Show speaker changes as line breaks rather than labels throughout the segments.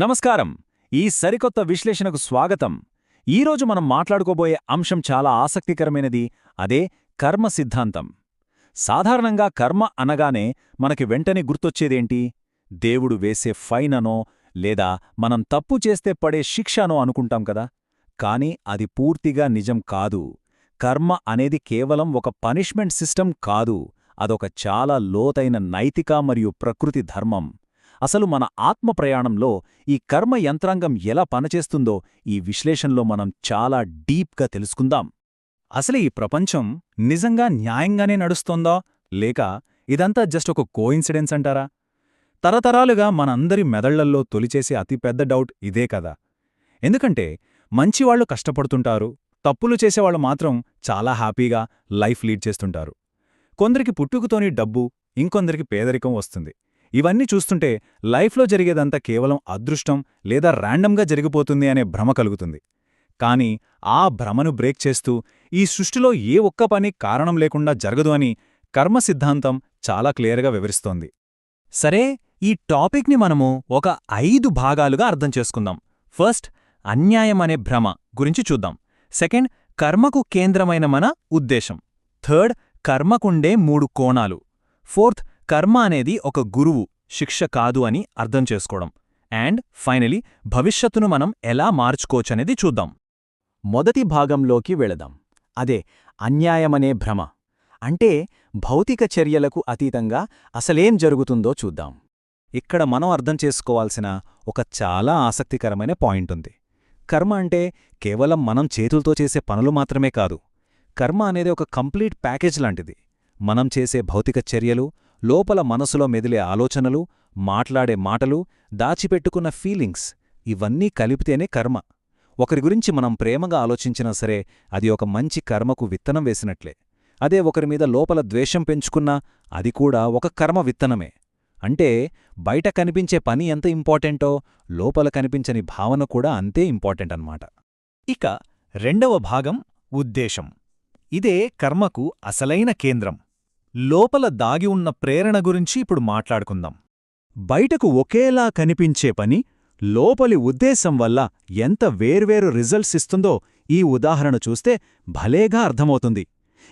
నమస్కారం. ఈ సరికొత్త విశ్లేషణకు స్వాగతం. ఈరోజు మనం మాట్లాడుకోబోయే అంశం చాలా ఆసక్తికరమైనది. అదే కర్మ సిద్ధాంతం. సాధారణంగా కర్మ అనగానే మనకి వెంటనే గుర్తొచ్చేదేంటి? దేవుడు వేసే ఫైన్ అనో లేదా మనం తప్పు చేస్తే పడే శిక్ష అనో అనుకుంటాం కదా. కాని అది పూర్తిగా నిజం కాదు. కర్మ అనేది కేవలం ఒక పనిష్మెంట్ సిస్టమ్ కాదు. అదొక చాలా లోతైన నైతిక మరియు ప్రకృతి ధర్మం. అసలు మన ఆత్మ ప్రయాణంలో ఈ కర్మ యంత్రాంగం ఎలా పనిచేస్తుందో ఈ విశ్లేషణలో మనం చాలా డీప్గా తెలుసుకుందాం.
అసలు ఈ ప్రపంచం నిజంగా న్యాయంగానే నడుస్తోందా లేక ఇదంతా జస్ట్ ఒక కోయిన్సిడెన్స్ అంటారా? తరతరాలుగా మనందరి మెదళ్లల్లో తొలిచేసే అతిపెద్ద డౌట్ ఇదే కదా. ఎందుకంటే మంచివాళ్లు కష్టపడుతుంటారు, తప్పులు చేసేవాళ్లు మాత్రం చాలా హ్యాపీగా లైఫ్ లీడ్ చేస్తుంటారు. కొందరికి పుట్టుకతోని డబ్బు, ఇంకొందరికి పేదరికం వస్తుంది. ఇవన్నీ చూస్తుంటే లైఫ్లో జరిగేదంతా కేవలం అదృష్టం లేదా ర్యాండమ్గా జరిగిపోతుంది అనే భ్రమ కలుగుతుంది. కాని ఆ భ్రమను బ్రేక్ చేస్తూ ఈ సృష్టిలో ఏ ఒక్క పని కారణం లేకుండా జరగదు అని కర్మ సిద్ధాంతం చాలా క్లియర్గా వివరిస్తోంది.
సరే, ఈ టాపిక్ని మనము ఒక 5 భాగాలుగా అర్థం చేసుకుందాం. ఫస్ట్, అన్యాయం అనే భ్రమ గురించి చూద్దాం. సెకండ్, కర్మకు కేంద్రమైన మన ఉద్దేశం. థర్డ్, కర్మకుండే 3 కోణాలు. ఫోర్త్, కర్మ అనేది ఒక గురువు, శిక్ష కాదు అని అర్థం చేసుకోవడం. అండ్ ఫైనలీ, భవిష్యత్తును మనం ఎలా మార్చుకోవచ్చనేది చూద్దాం. మొదటి భాగంలోకి వెళదాం. అదే అన్యాయమనే భ్రమ. అంటే భౌతిక చర్యలకు అతీతంగా అసలేం జరుగుతుందో చూద్దాం. ఇక్కడ మనం అర్థం చేసుకోవాల్సిన ఒక చాలా ఆసక్తికరమైన పాయింట్ ఉంది. కర్మ అంటే కేవలం మనం చేతులతో చేసే పనులు మాత్రమే కాదు. కర్మ అనేది ఒక కంప్లీట్ ప్యాకేజ్ లాంటిది. మనం చేసే భౌతిక చర్యలు, లోపల మనసులో మెదిలే ఆలోచనలు, మాట్లాడే మాటలు, దాచిపెట్టుకున్న ఫీలింగ్స్, ఇవన్నీ కలిపితేనే కర్మ. ఒకరి గురించి మనం ప్రేమగా ఆలోచించినా సరే అది ఒక మంచి కర్మకు విత్తనం వేసినట్లే. అదే ఒకరిమీద లోపల ద్వేషం పెంచుకున్నా అది కూడా ఒక కర్మ విత్తనమే. అంటే బయట కనిపించే పని ఎంత ఇంపార్టెంటో లోపల కనిపించని భావన కూడా అంతే ఇంపార్టెంట్ అన్నమాట.
ఇక రెండవ భాగం ఉద్దేశం. ఇదే కర్మకు అసలైన కేంద్రం. లోపల దాగి ఉన్న ప్రేరణ గురించి ఇప్పుడు మాట్లాడుకుందాం.
బయటకు ఒకేలా కనిపించే పని లోపలి ఉద్దేశం వల్ల ఎంత వేర్వేరు రిజల్ట్స్ ఇస్తుందో ఈ ఉదాహరణ చూస్తే భలేగా అర్థమవుతుంది.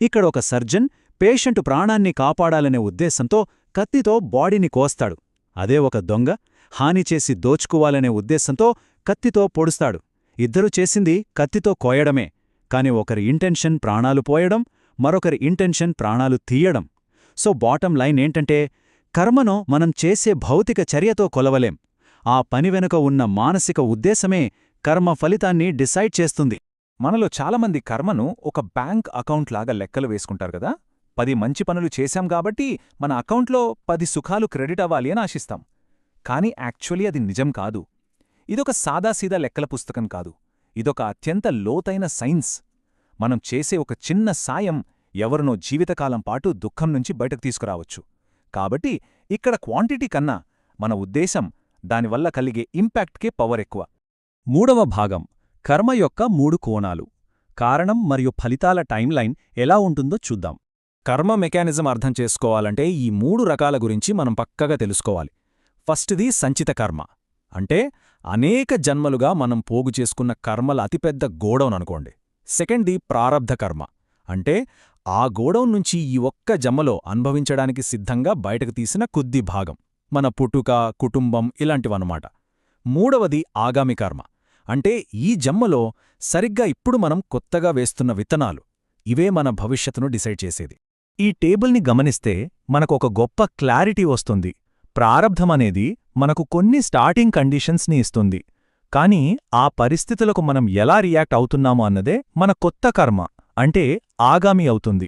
ఇక్కడ ఒక సర్జన్ పేషెంటు ప్రాణాన్ని కాపాడాలనే ఉద్దేశంతో కత్తితో బాడీని కోస్తాడు. అదే ఒక దొంగ హానిచేసి దోచుకోవాలనే ఉద్దేశంతో కత్తితో పొడుస్తాడు. ఇద్దరూ చేసింది కత్తితో కోయడమే. కాని ఒకరి ఇంటెన్షన్ ప్రాణాలు పోయడం, మరొకరి ఇంటెన్షన్ ప్రాణాలు తీయడం. సో బాటం లైన్ ఏంటంటే, కర్మను మనం చేసే భౌతిక చర్యతో కొలవలేం. ఆ పని వెనుక ఉన్న మానసిక ఉద్దేశమే కర్మ ఫలితాన్ని డిసైడ్ చేస్తుంది.
మనలో చాలామంది కర్మను ఒక బ్యాంక్ అకౌంట్లాగా లెక్కలు వేసుకుంటారు కదా. 10 మంచి పనులు చేశాం కాబట్టి మన అకౌంట్లో 10 సుఖాలు క్రెడిట్ అవ్వాలి అని ఆశిస్తాం. కాని యాక్చువల్లీ అది నిజం కాదు. ఇదొక సాదాసీదా లెక్కల పుస్తకం కాదు. ఇదొక అత్యంత లోతైన సైన్స్. మనం చేసే ఒక చిన్న సాయం ఎవరినో జీవితకాలం పాటు దుఃఖం నుంచి బయటకు తీసుకురావచ్చు. కాబట్టి ఇక్కడ క్వాంటిటీ కన్నా మన ఉద్దేశం, దానివల్ల కలిగే ఇంపాక్ట్కే పవర్ ఎక్కువ.
మూడవ భాగం, కర్మ యొక్క 3 కోణాలు. కారణం మరియు ఫలితాల టైంలైన్ ఎలా ఉంటుందో చూద్దాం.
కర్మ మెకానిజం అర్థం చేసుకోవాలంటే ఈ 3 రకాల గురించి మనం పక్కగా తెలుసుకోవాలి. ఫస్ట్ది సంచిత కర్మ. అంటే అనేక జన్మలుగా మనం పోగు చేసుకున్న కర్మల అతిపెద్ద గోడౌన్ అనుకోండి. సెకండ్ది ప్రారబ్ధ కర్మ. అంటే ఆ గోడౌన్ నుంచి ఈ ఒక్క జన్మలో అనుభవించడానికి సిద్ధంగా బయటకు తీసిన కొద్ది భాగం, మన పుట్టుక, కుటుంబం ఇలాంటివన్నమాట. మూడవది ఆగామి కర్మ. అంటే ఈ జన్మలో సరిగ్గా ఇప్పుడు మనం కొత్తగా వేస్తున్న విత్తనాలు. ఇవే మన భవిష్యత్తును డిసైడ్ చేసేది.
ఈ టేబుల్ని గమనిస్తే మనకొక గొప్ప క్లారిటీ వస్తుంది. ప్రారబ్ధమనేది మనకు కొన్ని స్టార్టింగ్ కండిషన్స్ని ఇస్తుంది. కానీ ఆ పరిస్థితులకు మనం ఎలా రియాక్ట్ అవుతున్నామో అన్నదే మన కొత్త కర్మ, అంటే ఆగామి అవుతుంది.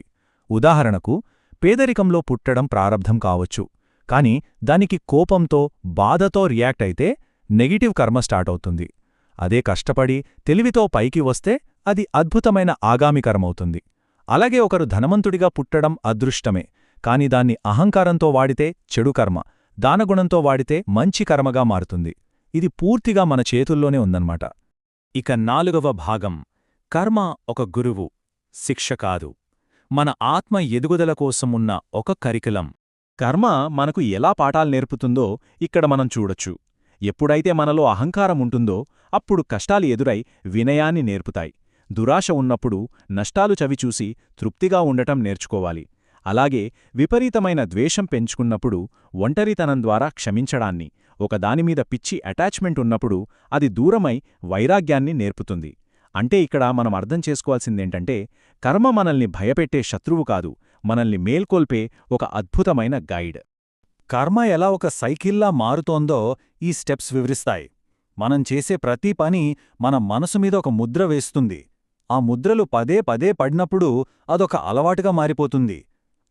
ఉదాహరణకు, పేదరికంలో పుట్టడం ప్రారబ్ధం కావచ్చు. కాని దానికి కోపంతో, బాధతో రియాక్ట్ అయితే నెగిటివ్ కర్మ స్టార్ట్ అవుతుంది. అదే కష్టపడి తెలివితో పైకి వస్తే అది అద్భుతమైన ఆగామి కర్మవుతుంది. అలాగే ఒకరు ధనవంతుడిగా పుట్టడం అదృష్టమే. కాని దాన్ని అహంకారంతో వాడితే చెడు కర్మ, దానగుణంతో వాడితే మంచి కర్మగా మారుతుంది. ఇది పూర్తిగా మన చేతుల్లోనే ఉందన్నమాట. ఇక 4వ భాగం, కర్మ ఒక గురువు, శిక్ష కాదు. మన ఆత్మ ఎదుగుదల కోసం ఉన్న ఒక కరికులం. కర్మ మనకు ఎలా పాఠాలు నేర్పుతుందో ఇక్కడ మనం చూడొచ్చు.
ఎప్పుడైతే మనలో అహంకారం ఉంటుందో అప్పుడు కష్టాలు ఎదురై వినయాన్ని నేర్పుతాయి. దురాశ ఉన్నప్పుడు నష్టాలు చవిచూసి తృప్తిగా ఉండటం నేర్చుకోవాలి. అలాగే విపరీతమైన ద్వేషం పెంచుకున్నప్పుడు ఒంటరితనం ద్వారా క్షమించడాన్ని, ఒకదానిమీద పిచ్చి అటాచ్మెంట్ ఉన్నప్పుడు అది దూరమై వైరాగ్యాన్ని నేర్పుతుంది. అంటే ఇక్కడ మనం అర్థం చేసుకోవాల్సిందేంటంటే, కర్మ మనల్ని భయపెట్టే శత్రువు కాదు, మనల్ని మేల్కొల్పే ఒక అద్భుతమైన గైడ్. కర్మ ఎలా ఒక సైకిల్లా మారుతోందో ఈ స్టెప్స్ వివరిస్తాయి. మనం చేసే ప్రతి పని మన మనసు మీద ఒక ముద్ర వేస్తుంది. ఆ ముద్రలు పదే పదే పడినప్పుడు అదొక అలవాటుగా మారిపోతుంది.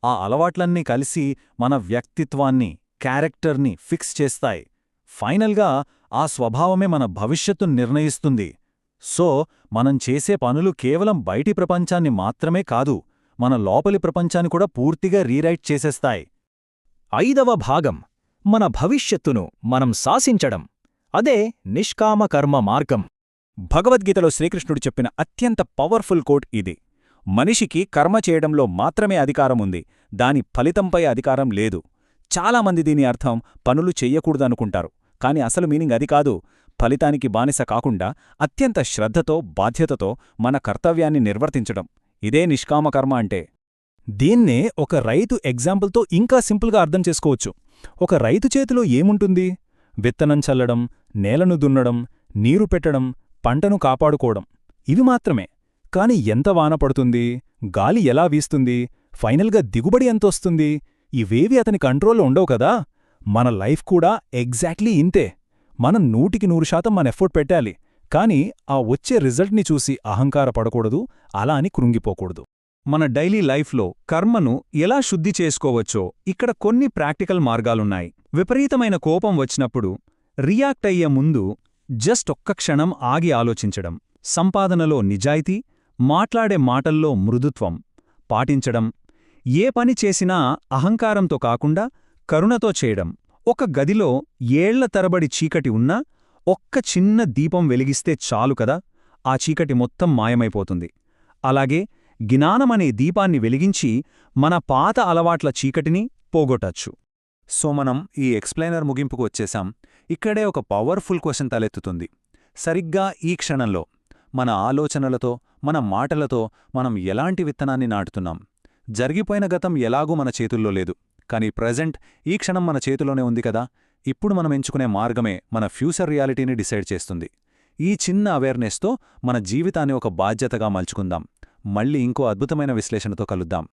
ఆ అలవాట్లన్నీ కలిసి మన వ్యక్తిత్వాన్ని, క్యారెక్టర్ని ఫిక్స్ చేస్తాయి. ఫైనల్గా ఆ స్వభావమే మన భవిష్యత్తును నిర్ణయిస్తుంది. సో మనం చేసే పనులు కేవలం బయటి ప్రపంచాన్ని మాత్రమే కాదు, మన లోపలి ప్రపంచాన్ని కూడా పూర్తిగా రీరైట్ చేసేస్తాయి.
5వ భాగం మన భవిష్యత్తును మనం శాసించడం. అదే నిష్కామ కర్మ మార్గం.
భగవద్గీతలో శ్రీకృష్ణుడు చెప్పిన అత్యంత పవర్ఫుల్ కోట్ ఇది. మనిషికి కర్మ చేయడంలో మాత్రమే అధికారముంది, దాని ఫలితంపై అధికారం లేదు. చాలామంది దీని అర్థం పనులు చెయ్యకూడదనుకుంటారు, కాని అసలు మీనింగ్ అది కాదు. ఫలితానికి బానిస కాకుండా అత్యంత శ్రద్ధతో, బాధ్యతతో మన కర్తవ్యాన్ని నిర్వర్తించడం, ఇదే నిష్కామకర్మ అంటే. దీన్నే ఒక రైతు ఎగ్జాంపుల్తో ఇంకా సింపుల్గా అర్థం చేసుకోవచ్చు. ఒక రైతు చేతిలో ఏముంటుంది? విత్తనం చల్లడం, నేలను దున్నడం, నీరు పెట్టడం, పంటను కాపాడుకోవడం, ఇవి మాత్రమే. కాని ఎంత వాన పడుతుంది, గాలి ఎలా వీస్తుంది, ఫైనల్గా దిగుబడి ఎంతొస్తుంది, ఇవేవి అతని కంట్రోల్లో ఉండవు కదా. మన లైఫ్ కూడా ఎగ్జాక్ట్లీ ఇంతే. మనం 100% మన ఎఫర్ట్ పెట్టాలి, కాని ఆ వచ్చే రిజల్ట్ని చూసి అహంకారపడకూడదు, అలా అని కృంగిపోకూడదు.
మన డైలీ లైఫ్లో కర్మను ఎలా శుద్ధి చేసుకోవచ్చో ఇక్కడ కొన్ని ప్రాక్టికల్ మార్గాలున్నాయి. విపరీతమైన కోపం వచ్చినప్పుడు రియాక్ట్ అయ్యే ముందు జస్ట్ ఒక్క క్షణం ఆగి ఆలోచించడం, సంపాదనలో నిజాయితీ, మాట్లాడే మాటల్లో మృదుత్వం పాటించడం, ఏ పని చేసినా అహంకారంతో కాకుండా కరుణతో చేయడం. ఒక గదిలో ఏళ్ల తరబడి చీకటి ఉన్నా ఒక్క చిన్న దీపం వెలిగిస్తే చాలు కదా, ఆ చీకటి మొత్తం మాయమైపోతుంది. అలాగే జ్ఞానమనే దీపాన్ని వెలిగించి మన పాత అలవాట్ల చీకటిని పోగొట్టచ్చు.
సో మనం ఈ ఎక్స్ప్లెయినర్ ముగింపుకు వచ్చేశాం. ఇక్కడే ఒక పవర్ఫుల్ క్వశ్చన్ తలెత్తుతుంది. సరిగ్గా ఈ క్షణంలో మన ఆలోచనలతో, మన మాటలతో మనం ఎలాంటి విత్తనాన్ని నాటుతున్నాం? జరిగిపోయిన గతం ఎలాగూ మన చేతుల్లో లేదు, కానీ ప్రెజెంట్ ఈ క్షణం మన చేతిలోనే ఉంది కదా. ఇప్పుడు మనం ఎంచుకునే మార్గమే మన ఫ్యూచర్ రియాలిటీని డిసైడ్ చేస్తుంది. ఈ చిన్న అవేర్నెస్తో మన జీవితాన్ని ఒక బాధ్యతగా మలుచుకుందాం. మళ్ళీ ఇంకో అద్భుతమైన విశ్లేషణతో కలుద్దాం.